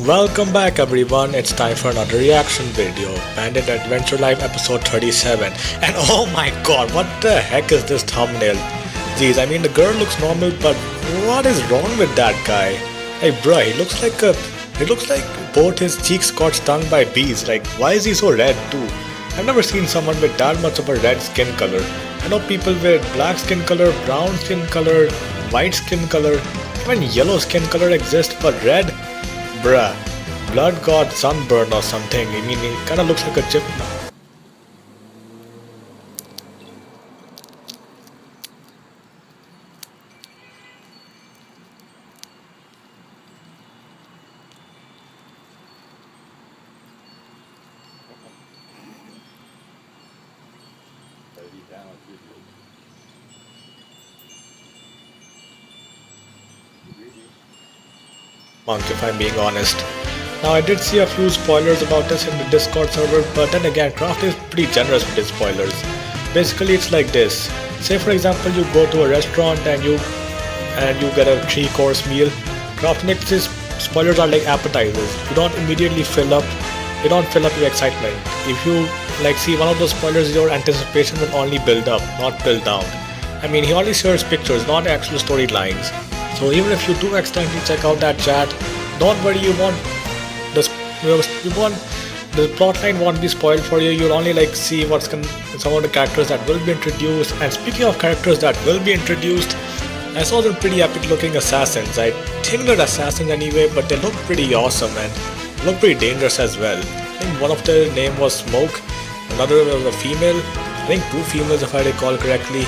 Welcome back everyone, it's time for another reaction video, Bandit Adventure Life episode 37. And oh my god, what the heck is this thumbnail? Jeez, I mean the girl looks normal, but what is wrong with that guy? Hey bruh, he looks like both his cheeks got stung by bees. Like, why is he so red too? I've never seen someone with that much of a red skin color. I know people with black skin color, brown skin color, white skin color, even yellow skin color exists, but red? Bruh, blood got sunburn or something. I mean, he kinda looks like a chip. Monk, if I'm being honest. Now, I did see a few spoilers about this in the Discord server, but then again, Craft is pretty generous with his spoilers. Basically, it's like this. Say for example, you go to a restaurant and you get a 3-course meal. Craft Nix's spoilers are like appetizers. You don't immediately fill up your excitement. If you see one of those spoilers, your anticipation will only build up, not build down. I mean, he only shares pictures, not actual storylines. So even if you do accidentally check out that chat, don't worry, the plotline won't be spoiled for you. You'll only see some of the characters that will be introduced. And speaking of characters that will be introduced, I saw some pretty epic looking assassins. I think they're assassins anyway, but they look pretty awesome and look pretty dangerous as well. I think one of their name was Smoke, another was a female, I think 2 females if I recall correctly.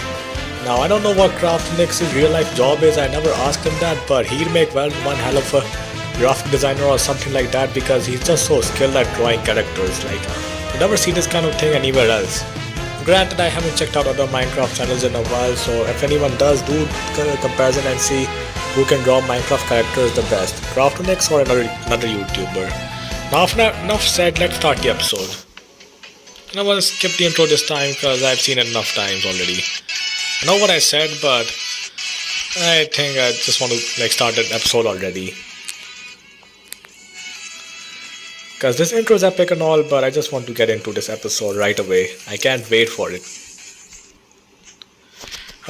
Now, I don't know what Craft Nix's real life job is, I never asked him that, but he'd make one hell of a graphic designer or something like that because he's just so skilled at drawing characters. You never see this kind of thing anywhere else. Granted, I haven't checked out other Minecraft channels in a while, so if anyone does, do a comparison and see who can draw Minecraft characters the best, Craft Nix or another YouTuber. Now, enough said, let's start the episode. And I'm gonna skip the intro this time because I've seen it enough times already. I know what I said, but I think I just want to start an episode already. Because this intro is epic and all, but I just want to get into this episode right away. I can't wait for it.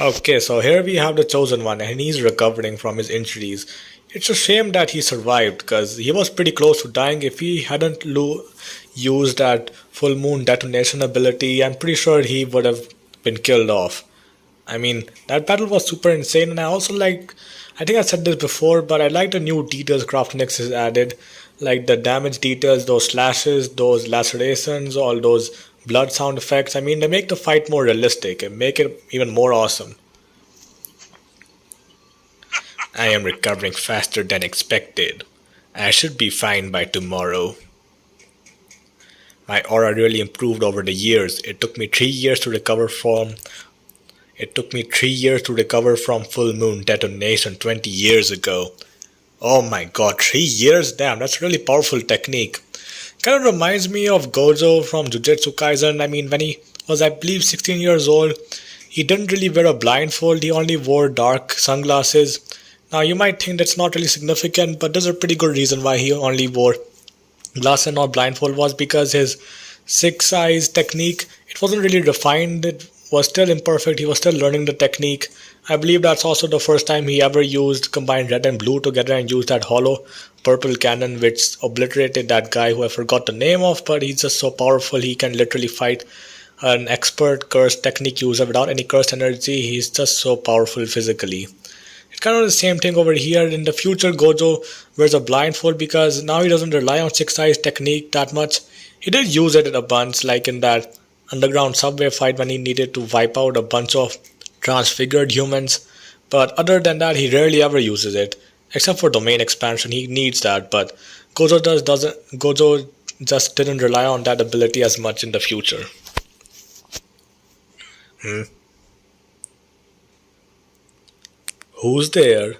Okay, so here we have the Chosen One and he's recovering from his injuries. It's a shame that he survived because he was pretty close to dying. If he hadn't used that full moon detonation ability, I'm pretty sure he would have been killed off. I mean, that battle was super insane, and I also I think I said this before, but I like the new details Craft Nix has added. Like the damage details, those slashes, those lacerations, all those blood sound effects. I mean, they make the fight more realistic and make it even more awesome. I am recovering faster than expected. I should be fine by tomorrow. My aura really improved over the years. It took me 3 years to recover from full moon detonation 20 years ago. Oh my god, 3 years? Damn, that's a really powerful technique. Kind of reminds me of Gojo from Jujutsu Kaisen. I mean, when he was, I believe, 16 years old, he didn't really wear a blindfold, he only wore dark sunglasses. Now, you might think that's not really significant, but there's a pretty good reason why he only wore glasses and not blindfold was because his 6 eyes technique, it wasn't really refined, it was still imperfect, he was still learning the technique. I believe that's also the first time he ever combined red and blue together and used that hollow purple cannon which obliterated that guy who I forgot the name of, but he's just so powerful he can literally fight an expert cursed technique user without any cursed energy. He's just so powerful physically. It's kind of the same thing over here. In the future, Gojo wears a blindfold because now he doesn't rely on 6 eyes technique that much. He did use it a bunch, like in that underground subway fight when he needed to wipe out a bunch of transfigured humans, but other than that he rarely ever uses it, except for domain expansion. He needs that, but Gojo just didn't rely on that ability as much in the future. Who's there?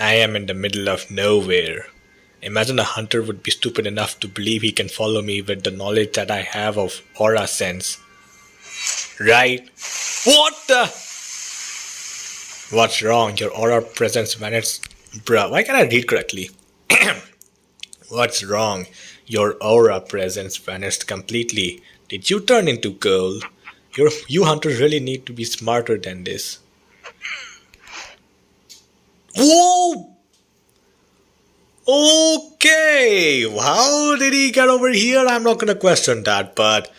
I am in the middle of nowhere. Imagine a hunter would be stupid enough to believe he can follow me with the knowledge that I have of aura sense. Right? What the? What's wrong? Your aura presence vanished. Bruh, why can't I read correctly? What's wrong? Your aura presence vanished completely. Did you turn into gold? You hunters really need to be smarter than this. Whoa! Okay, how did he get over here? I'm not gonna question that, but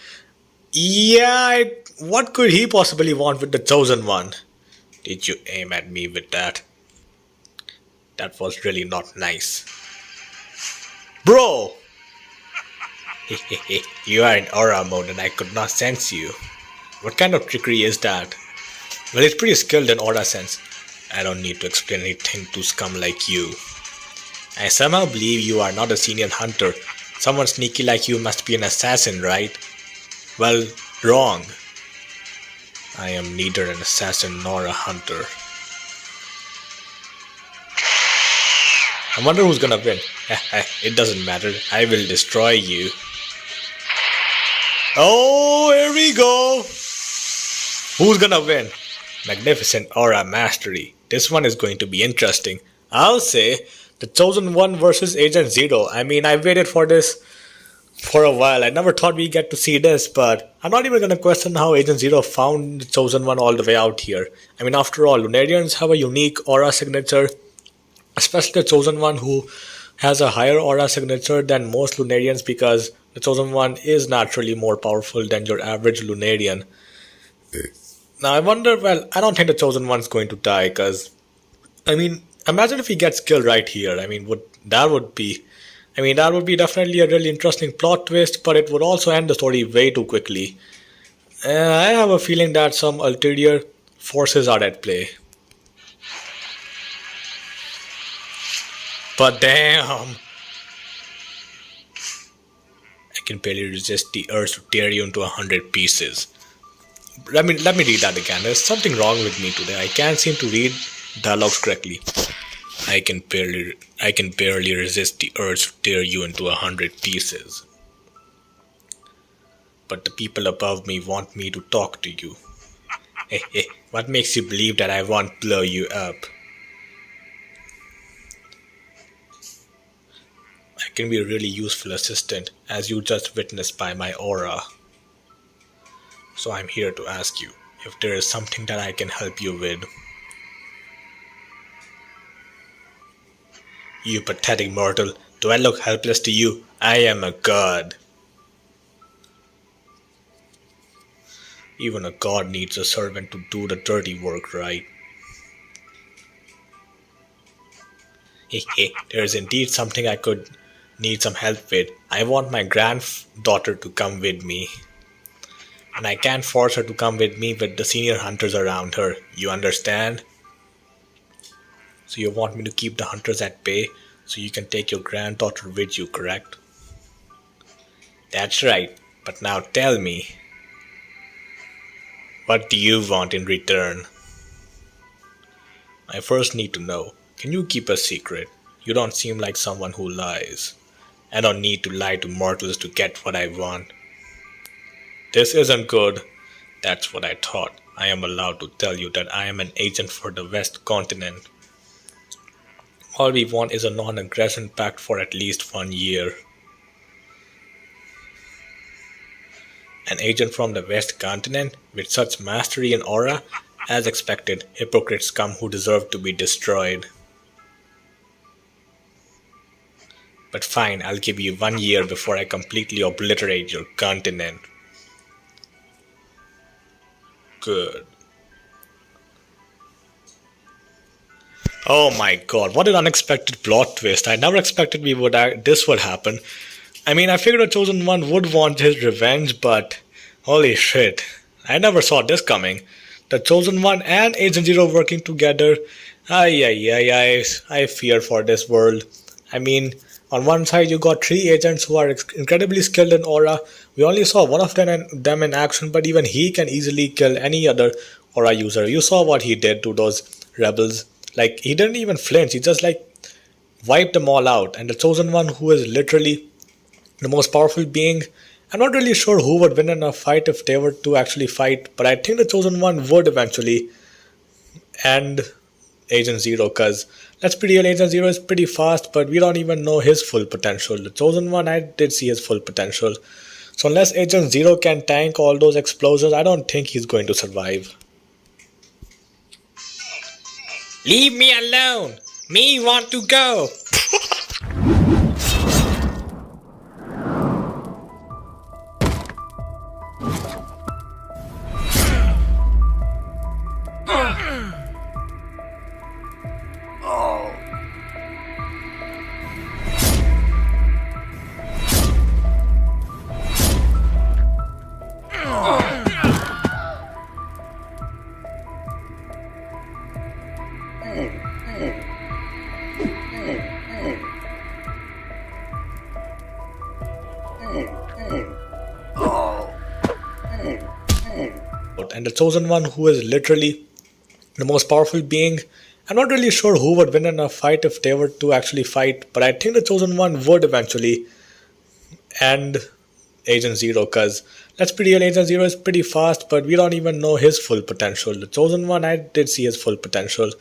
yeah, what could he possibly want with the chosen one? Did you aim at me with that? That was really not nice. Bro! You are in aura mode and I could not sense you. What kind of trickery is that? Well, it's pretty skilled in aura sense. I don't need to explain anything to scum like you. I somehow believe you are not a senior hunter. Someone sneaky like you must be an assassin, right? Well, wrong. I am neither an assassin nor a hunter. I wonder who's gonna win. It doesn't matter. I will destroy you. Oh, here we go. Who's gonna win? Magnificent aura mastery. This one is going to be interesting. I'll say the chosen one versus Agent Zero. I mean, I waited for this for a while. I never thought we'd get to see this, but I'm not even gonna question how Agent Zero found the chosen one all the way out here. I mean, after all, Lunarians have a unique aura signature, especially the chosen one who has a higher aura signature than most Lunarians because the chosen one is naturally more powerful than your average Lunarian. Now I wonder, well, I don't think the chosen one's going to die because, I mean, imagine if he gets killed right here. I mean, that would be definitely a really interesting plot twist, but it would also end the story way too quickly. I have a feeling that some ulterior forces are at play. But damn, I can barely resist the urge to tear you into 100 pieces. Let me read that again. There's something wrong with me today. I can't seem to read dialogues correctly. I can barely resist the urge to tear you into 100 pieces. But the people above me want me to talk to you. What makes you believe that I won't blow you up? I can be a really useful assistant, as you just witnessed by my aura. So I'm here to ask you if there is something that I can help you with. You pathetic mortal, do I look helpless to you? I am a god. Even a god needs a servant to do the dirty work, right? There is indeed something I could need some help with. I want my granddaughter to come with me. And I can't force her to come with me with the senior hunters around her. You understand? So you want me to keep the hunters at bay so you can take your granddaughter with you, correct? That's right. But now tell me, what do you want in return? I first need to know, can you keep a secret? You don't seem like someone who lies. I don't need to lie to mortals to get what I want. This isn't good. That's what I thought. I am allowed to tell you that I am an agent for the West Continent. All we want is a non-aggression pact for at least 1 year. An agent from the West Continent with such mastery and aura? As expected, hypocrites come who deserve to be destroyed. But fine, I'll give you 1 year before I completely obliterate your continent. Good. Oh my god, what an unexpected plot twist. I never expected this would happen. I mean, I figured a chosen one would want his revenge, but holy shit. I never saw this coming. The chosen one and Agent Zero working together. I fear for this world. I mean, on one side you got 3 agents who are incredibly skilled in aura. We only saw one of them in action, but even he can easily kill any other aura user. You saw what he did to those rebels. Like, he didn't even flinch, he just wiped them all out. And the chosen one, who is literally the most powerful being, I'm not really sure who would win in a fight if they were to actually fight, but I think the chosen one would eventually and Agent Zero, because let's be real, Agent Zero is pretty fast, but we don't even know his full potential. The Chosen One, I did see his full potential. So unless Agent Zero can tank all those explosions, I don't think he's going to survive. Leave me alone! Me want to go! And the Chosen One, who is literally the most powerful being, I'm not really sure who would win in a fight if they were to actually fight, but I think the Chosen One would eventually end Agent Zero, because let's be real, Agent Zero is pretty fast, but we don't even know his full potential. The Chosen One, I did see his full potential.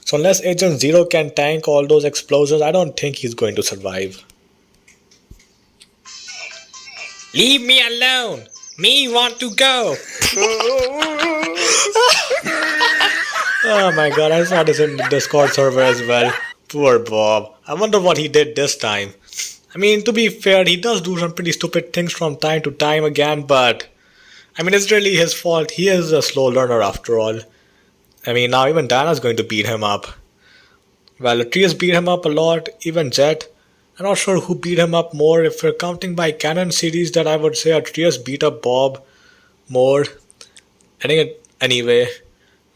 So unless Agent Zero can tank all those explosions, I don't think he's going to survive. Leave me alone! Me want to go! Oh my god, I saw this in the Discord server as well. Poor Bob. I wonder what he did this time. I mean, to be fair, he does do some pretty stupid things from time to time again, but I mean, it's really his fault. He is a slow learner after all. I mean, now even Diana's going to beat him up. Well, Atreus beat him up a lot, even Jet. I'm not sure who beat him up more. If we're counting by canon series, that I would say Atreus beat up Bob more. I think anyway.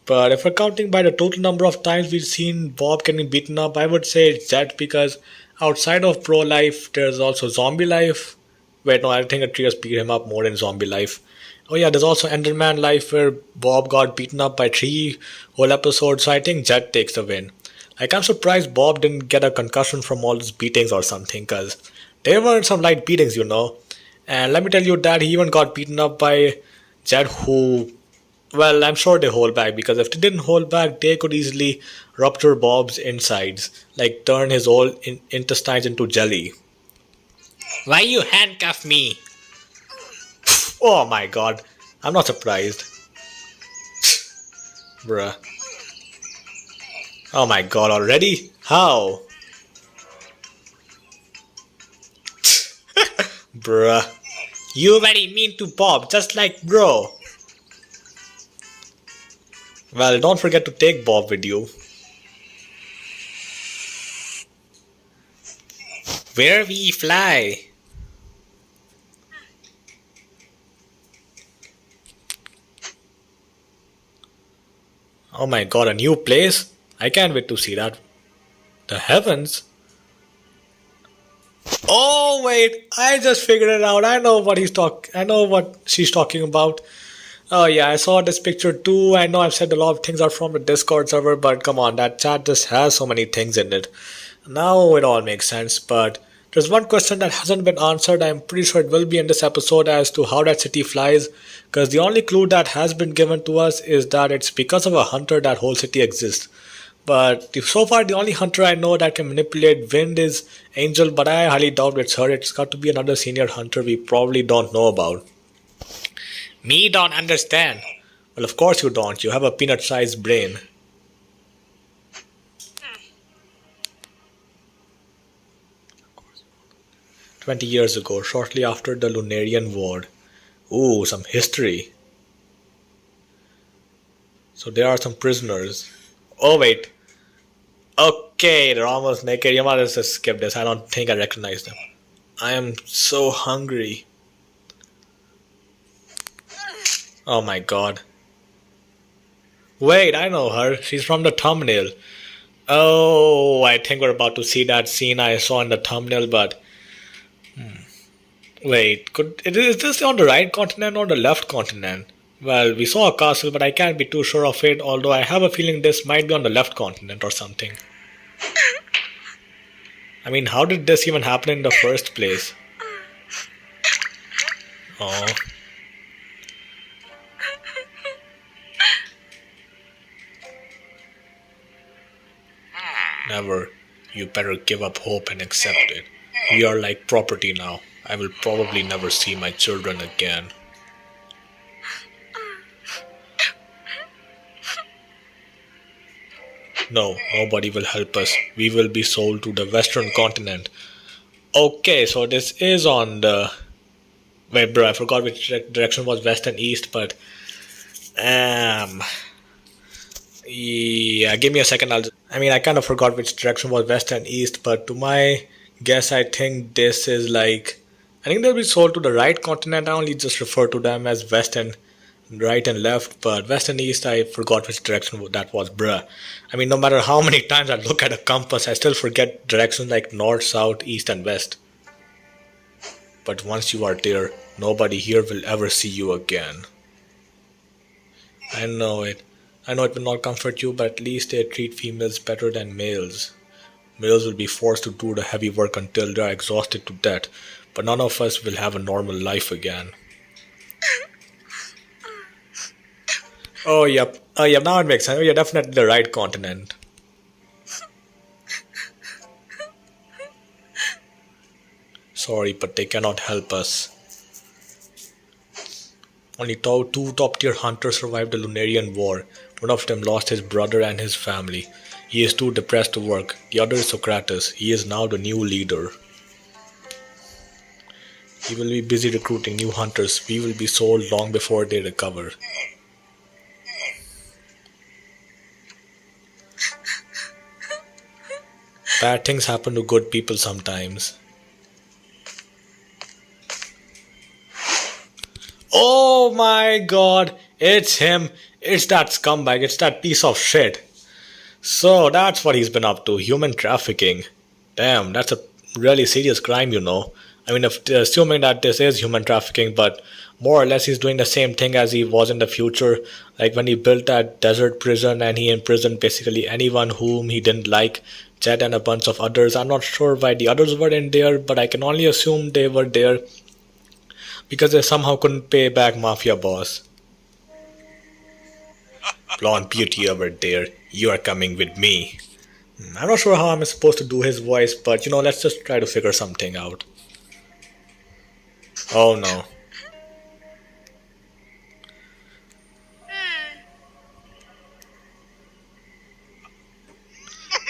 But if we're counting by the total number of times we've seen Bob getting beaten up, I would say it's Jet, because outside of pro life, there's also zombie life. Wait, no, I think Atreus beat him up more in zombie life. Oh yeah, there's also Enderman life where Bob got beaten up by 3 whole episodes, so I think Jet takes the win. Like, I'm surprised Bob didn't get a concussion from all those beatings or something, because they weren't some light beatings, you know. And let me tell you that he even got beaten up by Jet, who, well, I'm sure they hold back, because if they didn't hold back, they could easily rupture Bob's insides, like turn his whole intestines into jelly. Why you handcuff me? Oh my god, I'm not surprised. Bruh. Oh my god, already? How? Bruh. You very mean to Bob, just like bro. Well, don't forget to take Bob with you. Where we fly. Oh my god, a new place? I can't wait to see that. The heavens? Oh wait, I just figured it out. I know what she's talking about. Oh yeah, I saw this picture too. I know I've said a lot of things are from the Discord server, but come on, that chat just has so many things in it. Now it all makes sense, but there's one question that hasn't been answered. I'm pretty sure it will be in this episode as to how that city flies, because the only clue that has been given to us is that it's because of a hunter that whole city exists. But so far the only hunter I know that can manipulate wind is Angel, but I highly doubt it's her. It's got to be another senior hunter we probably don't know about. Me don't understand. Well, of course you don't. You have a peanut-sized brain. 20 years ago, shortly after the Lunarian War. Ooh, some history. So there are some prisoners. Oh wait. Okay, they're almost naked. You might just skip this. I don't think I recognize them. I am so hungry. Oh my god. Wait, I know her. She's from the thumbnail. Oh, I think we're about to see that scene I saw in the thumbnail, but... Wait, is this on the right continent or the left continent? Well, we saw a castle, but I can't be too sure of it, although I have a feeling this might be on the left continent or something. I mean, how did this even happen in the first place? Oh. Never. You better give up hope and accept it. We are like property now. I will probably never see my children again. No, nobody will help us. We will be sold to the Western continent. Okay, so this is on the... Wait, bro, I forgot which direction was west and east, but... Yeah, give me a second. I kind of forgot which direction was west and east, but to my guess, I think this is like... I think they'll be sold to the right continent. I only just refer to them as west and right and left, but west and east, I forgot which direction that was, bruh. No matter how many times I look at a compass, I still forget directions like north, south, east, and west. But once you are there, nobody here will ever see you again. I know it. I know it will not comfort you, but at least they treat females better than males. Males will be forced to do the heavy work until they are exhausted to death, but none of us will have a normal life again. Oh, yep. Now it makes sense. Oh, you're definitely the right continent. Sorry, but they cannot help us. Only two top-tier hunters survived the Lunarian War. One of them lost his brother and his family. He is too depressed to work. The other is Socrates. He is now the new leader. He will be busy recruiting new hunters. We will be sold long before they recover. Bad things happen to good people sometimes. Oh my god, it's him. It's that scumbag. It's that piece of shit. So that's what he's been up to. Human trafficking. Damn, that's a really serious crime, assuming that this is human trafficking, but more or less he's doing the same thing as he was in the future. Like when he built that desert prison and he imprisoned basically anyone whom he didn't like. Jet and a bunch of others. I'm not sure why the others were in there, but I can only assume they were there because they somehow couldn't pay back Mafia boss. Blonde beauty over there, you are coming with me. I'm not sure how I'm supposed to do his voice, but let's just try to figure something out. Oh no.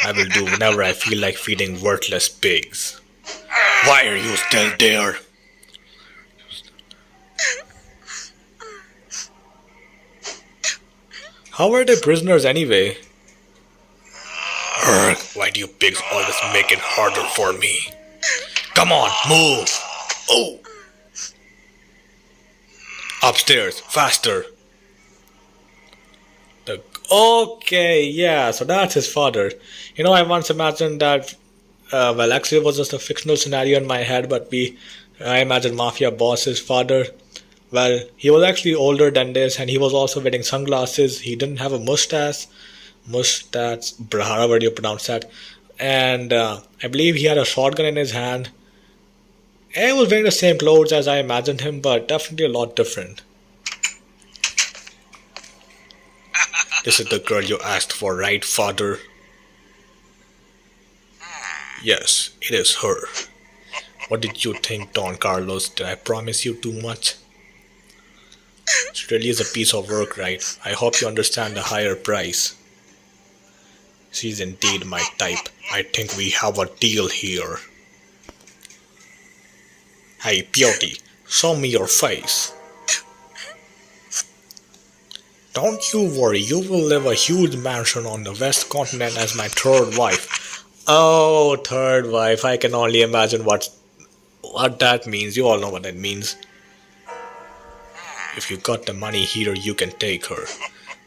I will do whenever I feel like feeding worthless pigs. Why are you still there? How are they prisoners anyway? Urgh, why do you pigs always make it harder for me? Come on, move! Oh! Upstairs, faster! Okay, yeah, so that's his father. I once imagined that, actually it was just a fictional scenario in my head, but I imagined Mafia boss's father. Well, he was actually older than this, and he was also wearing sunglasses. He didn't have a mustache, however you pronounce that. And I believe he had a shotgun in his hand. And he was wearing the same clothes as I imagined him, but definitely a lot different. This is the girl you asked for, right, father? Yes, it is her. What did you think, Don Carlos? Did I promise you too much? It really is a piece of work, right? I hope you understand the higher price. She's indeed my type. I think we have a deal here. Hey, beauty, show me your face. Don't you worry, you will live a huge mansion on the West Continent as my third wife. Oh, third wife, I can only imagine what that means. You all know what that means. If you got the money here, you can take her.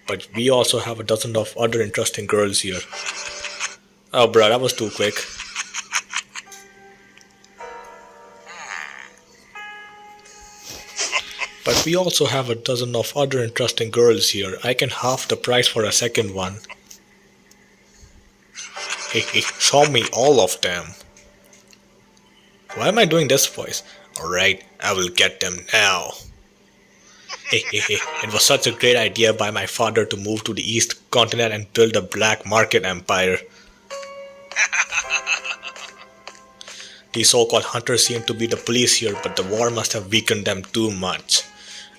But we also have a dozen of other interesting girls here. Oh, bruh, that was too quick. But we also have a dozen of other interesting girls here. I can half the price for a second one. Hey, show me all of them. Why am I doing this voice? Alright, I will get them now. It was such a great idea by my father to move to the East Continent and build a black market empire. These so-called hunters seem to be the police here, but the war must have weakened them too much.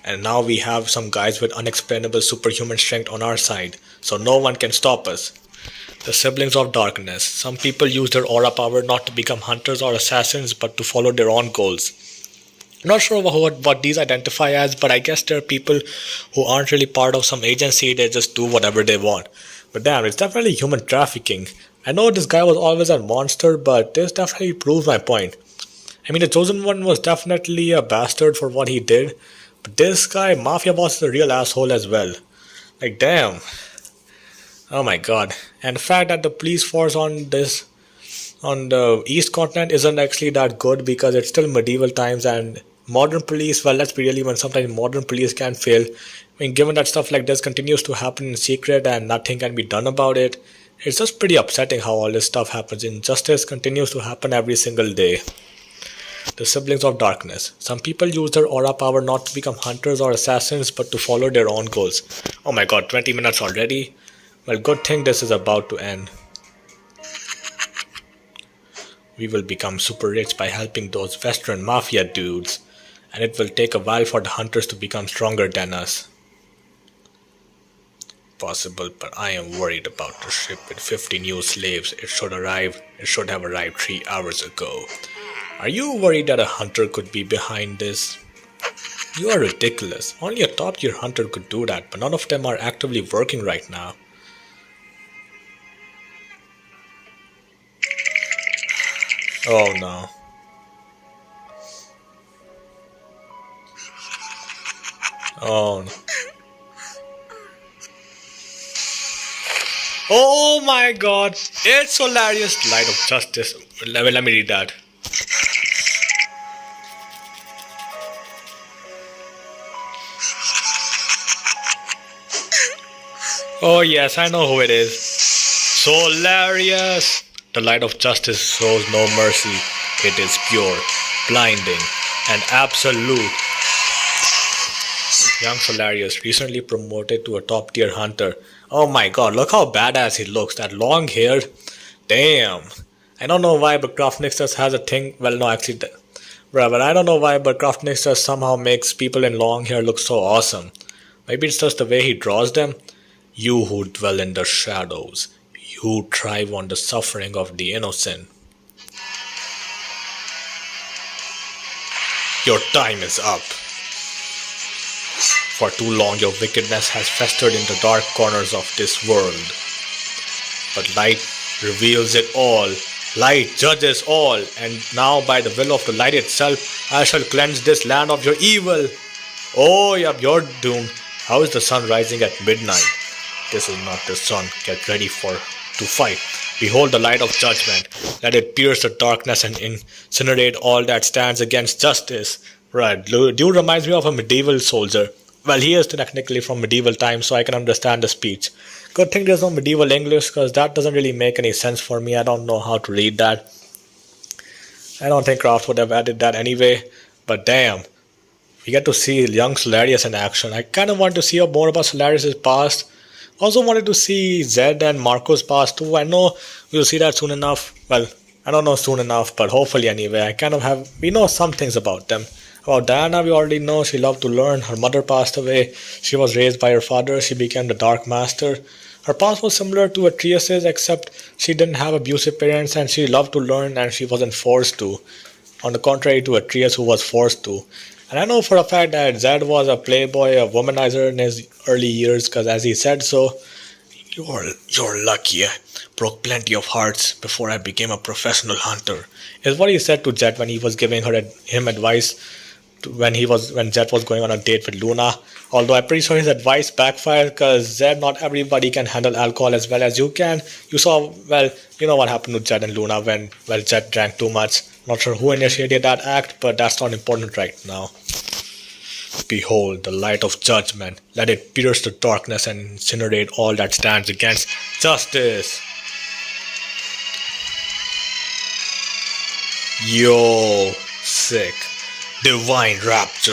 And now we have some guys with unexplainable superhuman strength on our side, so no one can stop us. The siblings of darkness. Some people use their aura power not to become hunters or assassins, but to follow their own goals. I'm not sure what these identify as, but I guess they're people who aren't really part of some agency, they just do whatever they want. But damn, it's definitely human trafficking. I know this guy was always a monster, but this definitely proves my point. I mean, the Chosen One was definitely a bastard for what he did, but this guy, Mafia Boss, is a real asshole as well. Like, damn. Oh my god. And the fact that the police force on the East continent isn't actually that good because it's still medieval times and modern police, well, let's be real, even sometimes modern police can fail. I mean, given that stuff like this continues to happen in secret and nothing can be done about it, it's just pretty upsetting how all this stuff happens. Injustice continues to happen every single day. The siblings of darkness. Some people use their aura power not to become hunters or assassins, but to follow their own goals. Oh my god, 20 minutes already? Well, good thing this is about to end. We will become super rich by helping those Western mafia dudes, and it will take a while for the hunters to become stronger than us. Possible, but I am worried about the ship with 50 new slaves. It should have arrived 3 hours ago. Are you worried that a hunter could be behind this? You are ridiculous. Only a top tier hunter could do that, but none of them are actively working right now. Oh no. Oh no. Oh my god. It's Solaruis, light of justice. Let me read that. Oh yes, I know who it is. Solaruis. The light of justice shows no mercy. It is pure, blinding, and absolute. Young Solaruis, recently promoted to a top tier hunter. Oh my god, look how badass he looks. That long hair. Damn. I don't know why, but Craftnix has a thing. Well, no, actually, but I don't know why, but Craftnix somehow makes people in long hair look so awesome. Maybe it's just the way he draws them. You who dwell in the shadows. You thrive on the suffering of the innocent. Your time is up. For too long your wickedness has festered in the dark corners of this world. But light reveals it all. Light judges all. And now by the will of the light itself, I shall cleanse this land of your evil. Oh, yep, you're doomed. How is the sun rising at midnight? This is not the sun. Get ready to fight. Behold the light of judgment. Let it pierce the darkness and incinerate all that stands against justice. Right, dude reminds me of a medieval soldier. Well, he is technically from medieval times, so I can understand the speech. Good thing there's no medieval English, because that doesn't really make any sense for me. I don't know how to read that. I don't think Kraft would have added that anyway. But damn, we get to see young Solaruis in action. I kind of want to see more about Solaruis' past. Also wanted to see Zed and Marco's past too. I know we'll see that soon enough. Well, I don't know soon enough, but hopefully anyway. We know some things about them. About Diana, we already know she loved to learn. Her mother passed away. She was raised by her father. She became the Dark Master. Her past was similar to Atreus's, except she didn't have abusive parents and she loved to learn and she wasn't forced to. On the contrary to Atreus, who was forced to. And I know for a fact that Zed was a playboy, a womanizer in his early years, because as he said so, you're lucky. I broke plenty of hearts before I became a professional hunter, is what he said to Zed when he was giving him advice when Zed was going on a date with Luna. Although I'm pretty sure his advice backfired, because Zed, not everybody can handle alcohol as well as you can. You saw, well, you know what happened to Zed and Luna when, well, Zed drank too much. Not sure who initiated that act, but that's not important right now. Behold the light of judgment. Let it pierce the darkness and incinerate all that stands against justice. Yo, sick. Divine rapture.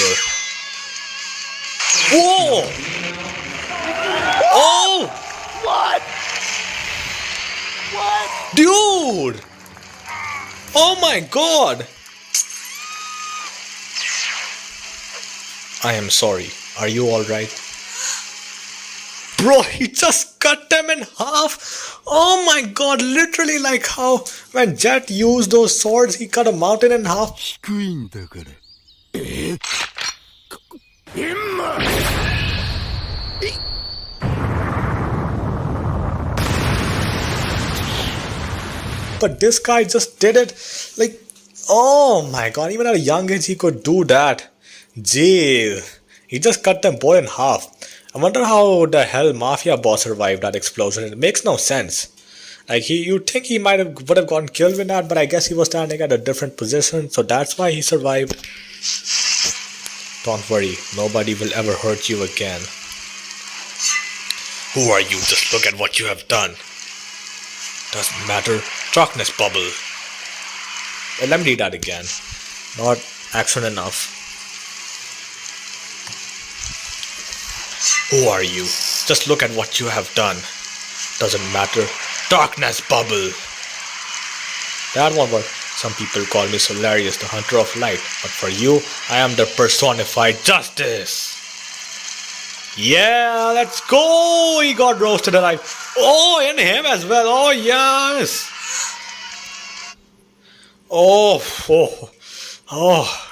Whoa! Oh! What? What? Dude! Oh my god! I am sorry. Are you alright? Bro, he just cut them in half. Oh my god, literally like how when Jet used those swords, he cut a mountain in half. But this guy just did it like, oh my god, even at a young age he could do that. Jeez, he just cut them both in half. I wonder how the hell Mafia boss survived that explosion. It makes no sense. Like you'd think he would have gotten killed with that, but I guess he was standing at a different position, so that's why he survived. Don't worry, nobody will ever hurt you again. Who are you? Just look at what you have done. Doesn't matter. Darkness bubble. Well, let me read that again. Not action enough. Who are you? Just look at what you have done. Doesn't matter. Darkness bubble. That one was some people call me Solaruis, the hunter of light. But for you, I am the personified justice. Yeah, let's go! He got roasted alive. Oh, and him as well. Oh, yes.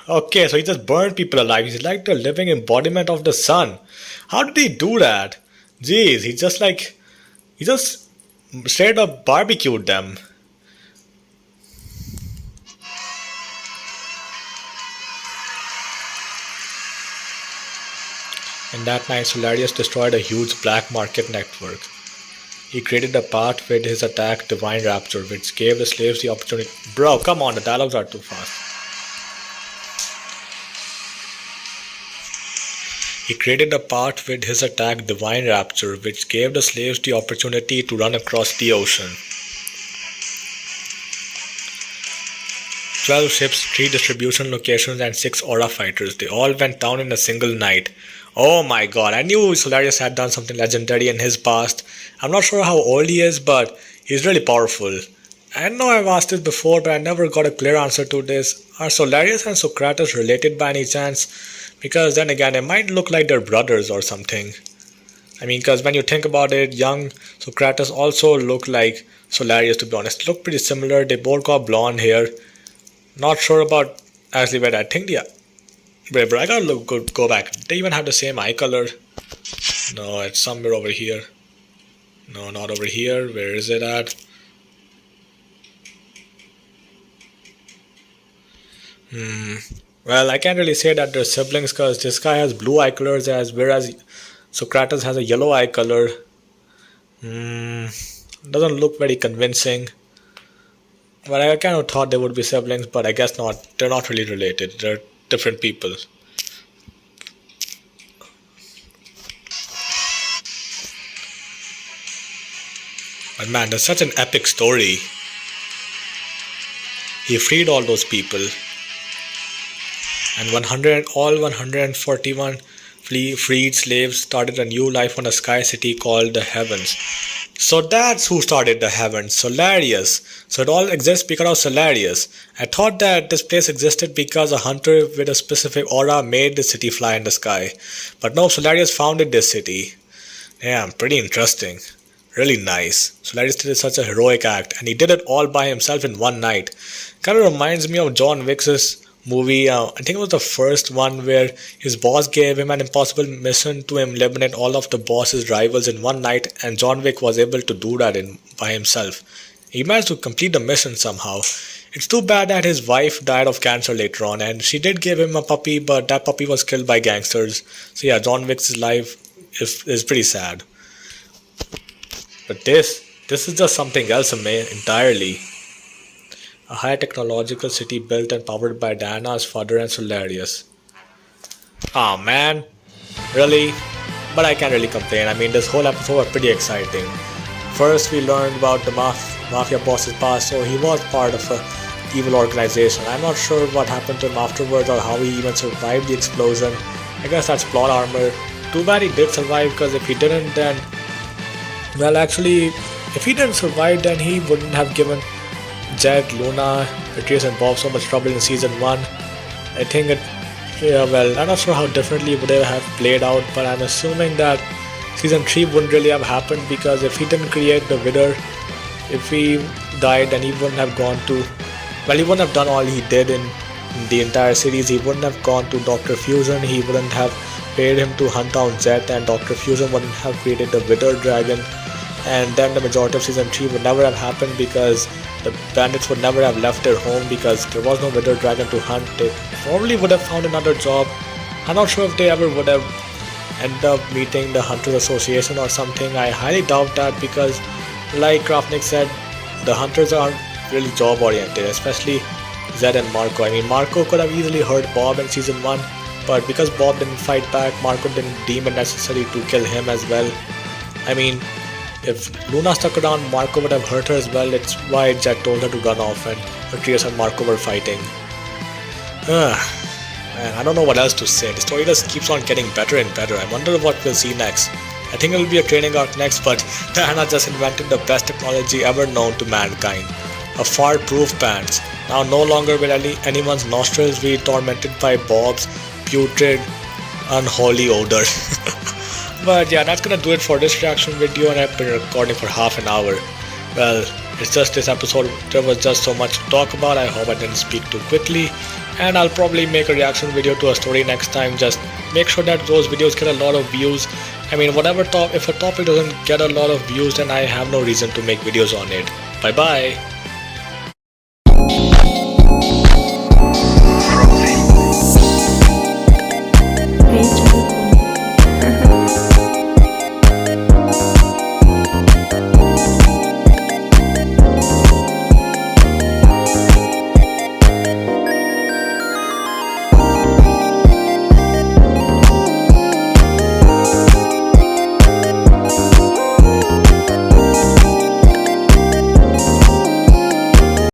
Okay, so he just burned people alive. He's like the living embodiment of the sun. How did he do that? Jeez, he just straight up barbecued them. And that night, Solaruis destroyed a huge black market network. He created a path with his attack, Divine Rapture, which gave the slaves the opportunity. Bro, come on, the dialogues are too fast. He created a path with his attack, Divine Rapture, which gave the slaves the opportunity to run across the ocean. 12 ships, 3 distribution locations, and 6 aura fighters. They all went down in a single night. Oh my god, I knew Solaruis had done something legendary in his past. I'm not sure how old he is, but he's really powerful. I know I've asked this before, but I never got a clear answer to this. Are Solaruis and Socrates related by any chance? Because then again, they might look like they're brothers or something. I mean, because when you think about it, young Socrates also looked like Solaruis, to be honest. Look pretty similar. They both got blonde hair. Not sure about actually, but I think wait, bro, I gotta go back. They even have the same eye color. No, it's somewhere over here. No, not over here. Where is it at? Well, I can't really say that they're siblings because this guy has blue eye colors whereas Socrates has a yellow eye color. Doesn't look very convincing. But I kind of thought they would be siblings, but I guess not. They're not really related. They're different people. But man, that's such an epic story. He freed all those people. And 141 freed slaves started a new life on a sky city called the Heavens. So that's who started the Heavens, Solaruis. So it all exists because of Solaruis. I thought that this place existed because a hunter with a specific aura made the city fly in the sky. But no, Solaruis founded this city. Damn, pretty interesting. Really nice. Solaruis did such a heroic act, and he did it all by himself in one night. Kind of reminds me of John Wick's movie. I think it was the first one where his boss gave him an impossible mission to eliminate all of the boss's rivals in one night, and John Wick was able to do that by himself. He managed to complete the mission somehow. It's too bad that his wife died of cancer later on, and she did give him a puppy, but that puppy was killed by gangsters. So yeah, John Wick's life is pretty sad. But this is just something else entirely. A high technological city built and powered by Diana's father and Solaruis. Oh man, really? But I can't really complain. I mean, this whole episode was pretty exciting. First, we learned about the mafia boss's past, so he was part of an evil organization. I'm not sure what happened to him afterwards or how he even survived the explosion. I guess that's plot armor. Too bad he did survive, because if he didn't, then... Well, actually, if he didn't survive, then he wouldn't have given Jet, Luna, Atreus and Bob so much trouble in season 1. I think it, yeah, well, I'm not sure how differently would they have played out, but I'm assuming that season 3 wouldn't really have happened, because if he didn't create the Wither, if he died, then he wouldn't have gone to, well, he wouldn't have done all he did in the entire series. He wouldn't have gone to Dr. Fusion, he wouldn't have paid him to hunt down Zeth, and Dr. Fusion wouldn't have created the Wither Dragon, and then the majority of season 3 would never have happened, because the bandits would never have left their home, because there was no Wither Dragon to hunt. They probably would have found another job. I'm not sure if they ever would have ended up meeting the Hunters Association or something. I highly doubt that, because like Krafnik said, the Hunters aren't really job oriented, especially Zed and Marco. I mean, Marco could have easily hurt Bob in season 1, but because Bob didn't fight back, Marco didn't deem it necessary to kill him as well. I mean, if Luna stuck around, Marco would have hurt her as well. It's why Jet told her to run off when Atreus and Marco were fighting. Man, I don't know what else to say. The story just keeps on getting better and better. I wonder what we'll see next. I think it will be a training arc next, but Diana just invented the best technology ever known to mankind. A fart-proof pants. Now no longer will anyone's nostrils be tormented by Bob's putrid, unholy odor. But yeah, that's gonna do it for this reaction video, and I've been recording for half an hour. Well, it's just this episode, there was just so much to talk about. I hope I didn't speak too quickly, and I'll probably make a reaction video to a story next time. Just make sure that those videos get a lot of views. I mean, if a topic doesn't get a lot of views, then I have no reason to make videos on it. Bye bye.